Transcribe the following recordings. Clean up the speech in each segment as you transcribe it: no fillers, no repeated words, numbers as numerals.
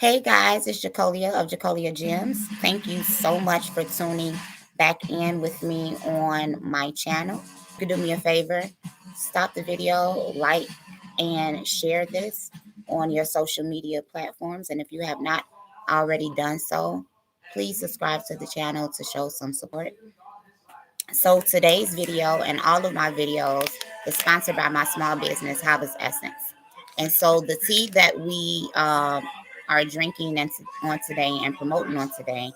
Hey guys, it's Jacolia of Jacolia Gems. Thank you so much for tuning back in with me on my channel. You could do me a favor, stop the video, like, and share this on your social media platforms. And if you have not already done so, please subscribe to the channel to show some support. So today's video and all of my videos is sponsored by my small business, Harvest Essence. And so the tea that we are drinking on today and promoting on today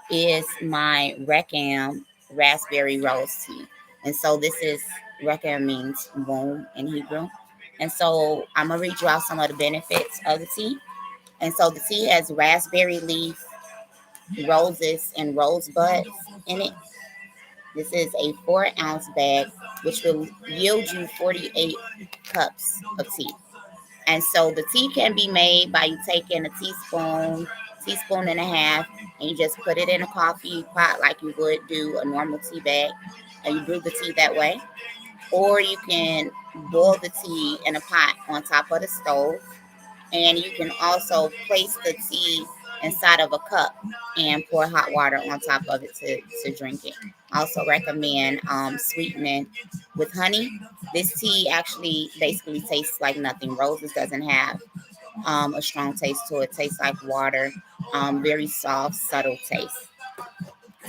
is my Recam Raspberry Rose Tea. And so this is, Recam means womb in Hebrew. And so I'm going to read you out some of the benefits of the tea. And so the tea has raspberry leaf, roses, and rosebuds in it. This is a 4-ounce bag, which will yield you 48 cups of tea. And so the tea can be made by you taking a teaspoon and a half, and you just put it in a coffee pot like you would do a normal tea bag, and you brew the tea that way. Or you can boil the tea in a pot on top of the stove, and you can also place the tea inside of a cup and pour hot water on top of it to drink it. I also recommend sweetening with honey. This tea actually basically tastes like nothing. Roses doesn't have a strong taste to it. It tastes like water, very soft, subtle taste.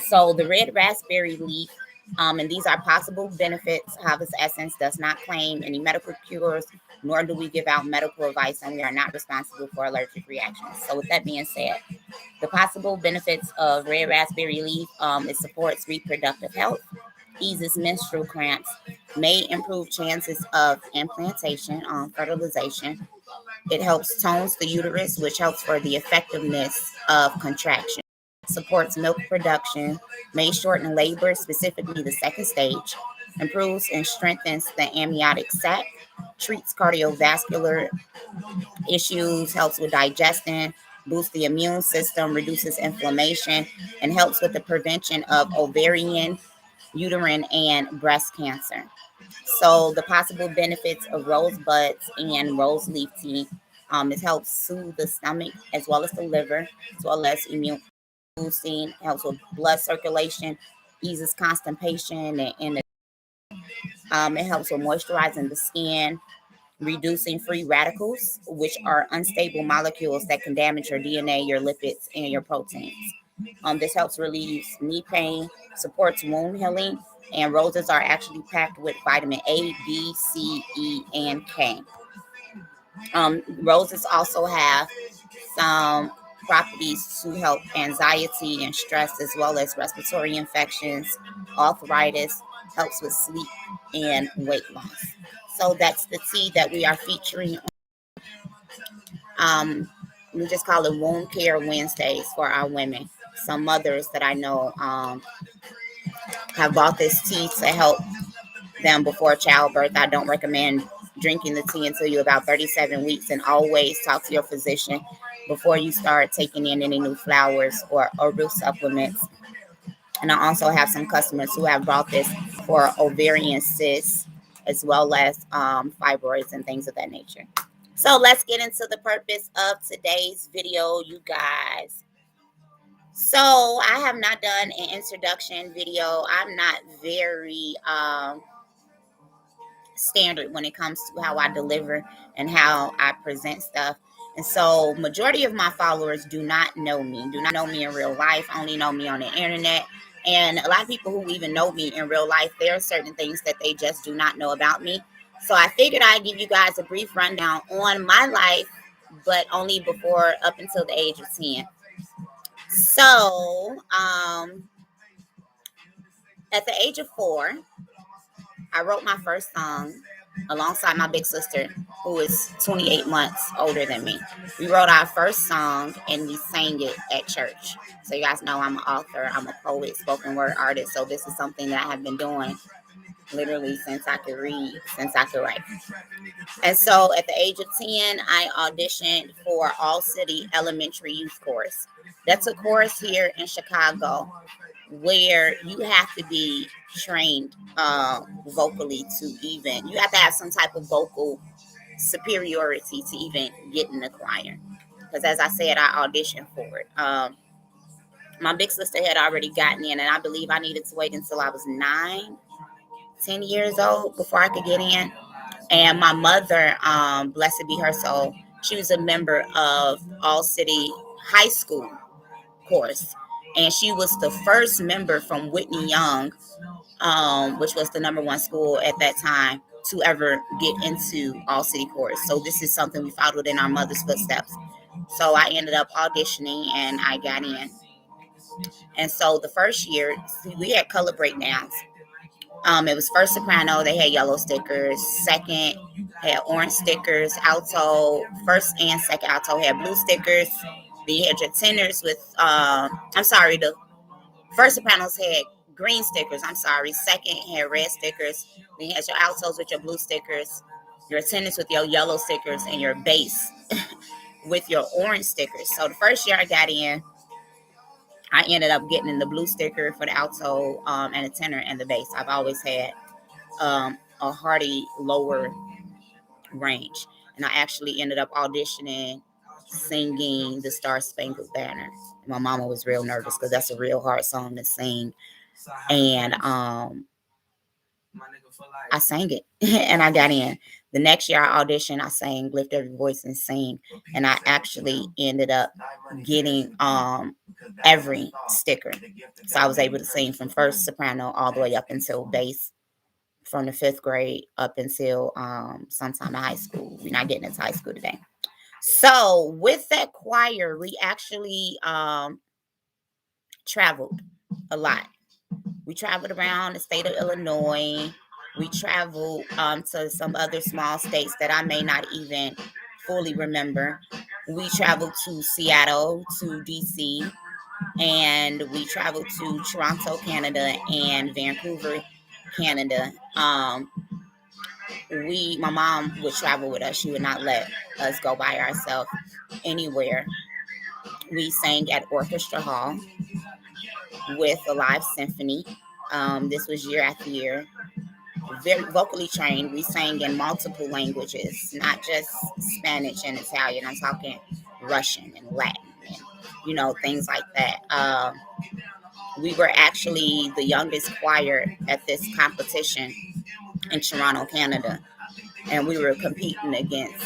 So the red raspberry leaf, and these are possible benefits. Harvest Essence does not claim any medical cures, nor do we give out medical advice, and we are not responsible for allergic reactions. So with that being said, the possible benefits of red raspberry leaf, it supports reproductive health, eases menstrual cramps, may improve chances of implantation, fertilization. It helps tones the uterus, which helps for the effectiveness of contraction. Supports milk production, may shorten labor, specifically the second stage, improves and strengthens the amniotic sac, treats cardiovascular issues, helps with digestion, boosts the immune system, reduces inflammation, and helps with the prevention of ovarian, uterine, and breast cancer. So the possible benefits of rosebuds and rose leaf tea, it helps soothe the stomach as well as the liver, as well as immune boosting, helps with blood circulation, eases constipation, and it helps with moisturizing the skin, reducing free radicals, which are unstable molecules that can damage your DNA, your lipids, and your proteins. This helps relieve knee pain, supports wound healing, and roses are actually packed with vitamin A, B, C, E, and K. Roses also have some properties to help anxiety and stress, as well as respiratory infections, arthritis, helps with sleep and weight loss. So that's the tea that we are featuring. We just call it Wound Care Wednesdays for our women. Some mothers that I know have bought this tea to help them before childbirth. I don't recommend drinking the tea until you're about 37 weeks, and always talk to your physician before you start taking in any new flowers or herbal supplements. And I also have some customers who have bought this for ovarian cysts, as well as fibroids and things of that nature. So let's get into the purpose of today's video, you guys. So I have not done an introduction video. I'm not very standard when it comes to how I deliver and how I present stuff. And so majority of my followers do not know me in real life, only know me on the internet. And a lot of people who even know me in real life, there are certain things that they just do not know about me. So I figured I'd give you guys a brief rundown on my life, but only before up until the age of 10. So at the age of 4, I wrote my first song alongside my big sister, who is 28 months older than me. We wrote our first song and we sang it at church. So you guys know I'm an author, I'm a poet, spoken word artist. So this is something that I have been doing literally since I could read, since I could write. And so at the age of 10, I auditioned for All City Elementary Youth Chorus. That's a chorus here in Chicago where you have to be trained vocally to even, you have to have some type of vocal superiority to even get in the choir. because as I said, I auditioned for it. My big sister had already gotten in, and I believe I needed to wait until I was 9, 10 years old before I could get in. And my mother, blessed be her soul, she was a member of All City High School course. And she was the first member from Whitney Young, which was the #1 school at that time, to ever get into All City course. So this is something we followed in our mother's footsteps. So I ended up auditioning and I got in. And so the first year, we had color breakdowns. It was first soprano, they had yellow stickers. Second had orange stickers. Alto, first and second alto had blue stickers. Then you had your tenors with, the first sopranos had green stickers. Second had red stickers. Then you had your altos with your blue stickers, your tenors with your yellow stickers, and your bass with your orange stickers. So the first year I got in, I ended up getting in the blue sticker for the alto, and the tenor and the bass. I've always had a hearty lower range, and I actually ended up auditioning, singing the Star Spangled Banner. My mama was real nervous because that's a real hard song to sing, and I sang it and I got in. The next year I auditioned, I sang Lift Every Voice and Sing, and I actually ended up getting every sticker. So I was able to sing from first soprano all the way up until bass, from the 5th grade up until sometime in high school. We're not getting into high school today. So with that choir, we actually traveled a lot. We traveled around the state of Illinois. We traveled to some other small states that I may not even fully remember. We traveled to Seattle, to DC, and we traveled to Toronto, Canada, and Vancouver, Canada. My mom would travel with us. She would not let us go by ourselves anywhere. We sang at Orchestra Hall with a live symphony. This was year after year. Very vocally trained. We sang in multiple languages, not just Spanish and Italian. I'm talking Russian and Latin and, things like that. We were actually the youngest choir at this competition in Toronto, Canada. And we were competing against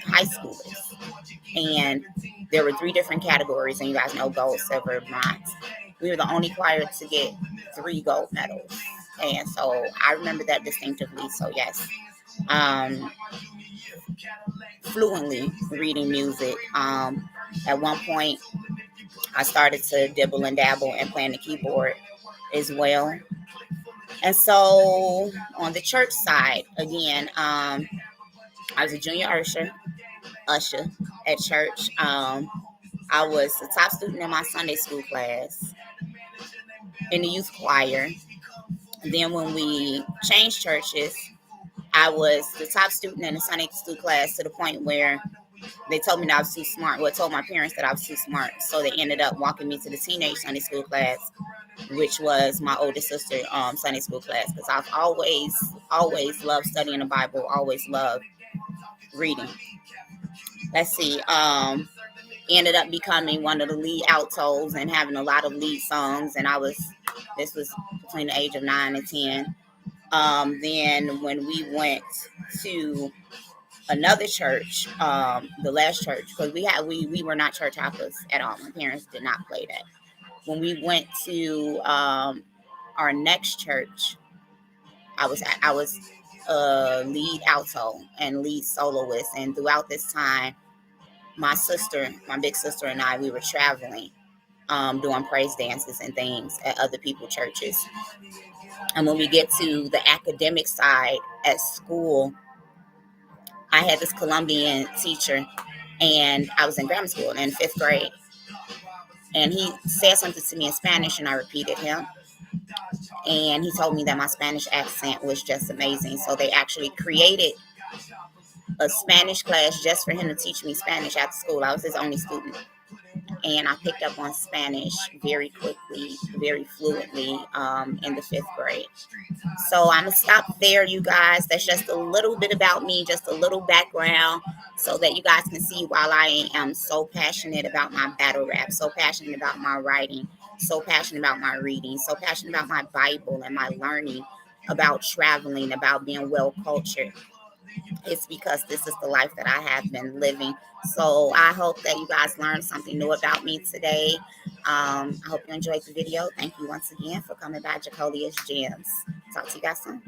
high schoolers. And there were 3 different categories, and you guys know gold, silver, bronze. We were the only choir to get 3 gold medals. And so I remember that distinctively. So yes, fluently reading music. At one point, I started to dibble and dabble and playing the keyboard as well. And so on the church side, again, I was a junior usher at church. I was the top student in my Sunday school class, in the youth choir. Then when we changed churches, I was the top student in the Sunday school class, to the point where they told me that I was too smart. Well, told my parents that I was too smart. So they ended up walking me to the teenage Sunday school class, which was my oldest sister Sunday school class, because I've always loved studying the Bible, always loved reading. Let's see. Ended up becoming one of the lead altos and having a lot of lead songs, and this was between the age of 9 and 10. Then when we went to another church, the last church, because we were not church hoppers at all. My parents did not play that. When we went to our next church, I was lead alto and lead soloist, and throughout this time, my big sister and I, we were traveling, doing praise dances and things at other people's churches. And when we get to the academic side at school, I had this Colombian teacher, and I was in grammar school in 5th grade. And he said something to me in Spanish, and I repeated him. And he told me that my Spanish accent was just amazing. So they actually created a Spanish class just for him to teach me Spanish after school. I was his only student. and I picked up on Spanish very quickly, very fluently in the 5th grade. So I'm gonna stop there, you guys. That's just a little bit about me, just a little background, so that you guys can see while I am so passionate about my battle rap, so passionate about my writing, so passionate about my reading, so passionate about my Bible and my learning, about traveling, about being well cultured. It's because this is the life that I have been living. So I hope that you guys learned something new about me today. I hope you enjoyed the video. Thank you once again for coming by Jacolia's Gems. Talk to you guys soon.